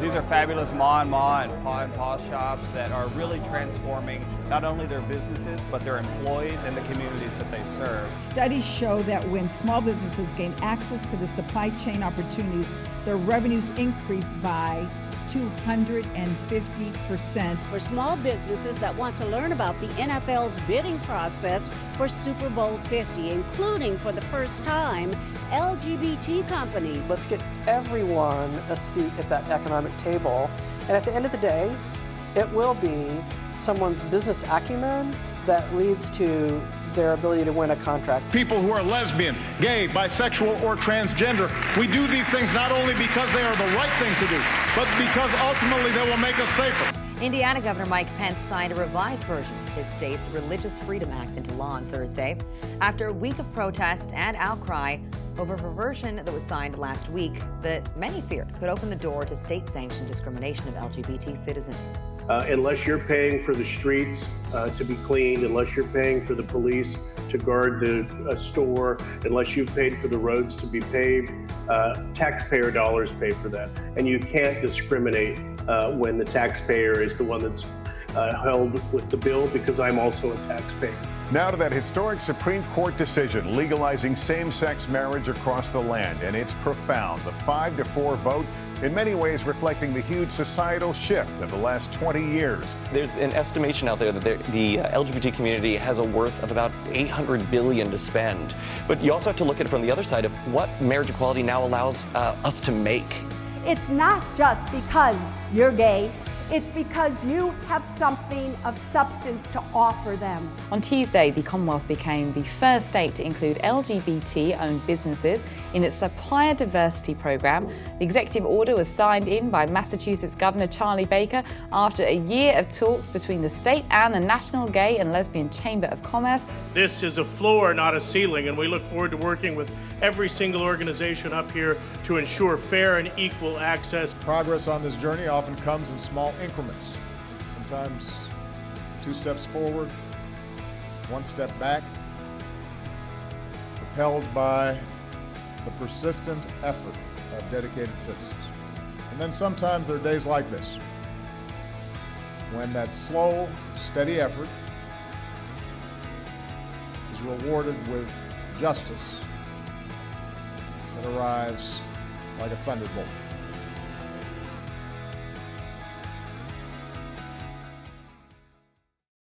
These are fabulous ma and pa shops that are really transforming not only their businesses, but their employees and the communities that they serve. Studies show that when small businesses gain access to the supply chain opportunities, their revenues increase by 250%. For small businesses that want to learn about the NFL's bidding process for Super Bowl 50, including for the first time, LGBT companies. Let's get everyone a seat at that economic table. And at the end of the day, it will be someone's business acumen that leads to their ability to win a contract. People who are lesbian, gay, bisexual, or transgender, we do these things not only because they are the right thing to do, but because ultimately they will make us safer. Indiana Governor Mike Pence signed a revised version of his state's Religious Freedom Act into law on Thursday after a week of protest and outcry over a version that was signed last week that many feared could open the door to state-sanctioned discrimination of LGBT citizens. Unless you're paying for the streets to be cleaned, unless you're paying for the police to guard the store, unless you've paid for the roads to be paved, taxpayer dollars pay for that. And you can't discriminate when the taxpayer is the one that's held with the bill, because I'm also a taxpayer. Now to that historic Supreme Court decision legalizing same-sex marriage across the land, and it's profound. The 5-4 vote in many ways reflecting the huge societal shift of the last 20 years. There's an estimation out there that the LGBT community has a worth of about $800 billion to spend. But you also have to look at it from the other side of what marriage equality now allows us to make. It's not just because you're gay. It's because you have something of substance to offer them. On Tuesday, the Commonwealth became the first state to include LGBT-owned businesses in its supplier diversity program. The executive order was signed in by Massachusetts Governor Charlie Baker after a year of talks between the state and the National Gay and Lesbian Chamber of Commerce. This is a floor, not a ceiling, and we look forward to working with every single organization up here to ensure fair and equal access. Progress on this journey often comes in small increments. Sometimes 2 steps forward, 1 step back, propelled by the persistent effort of dedicated citizens. And then sometimes there are days like this, when that slow, steady effort is rewarded with justice that arrives like a thunderbolt.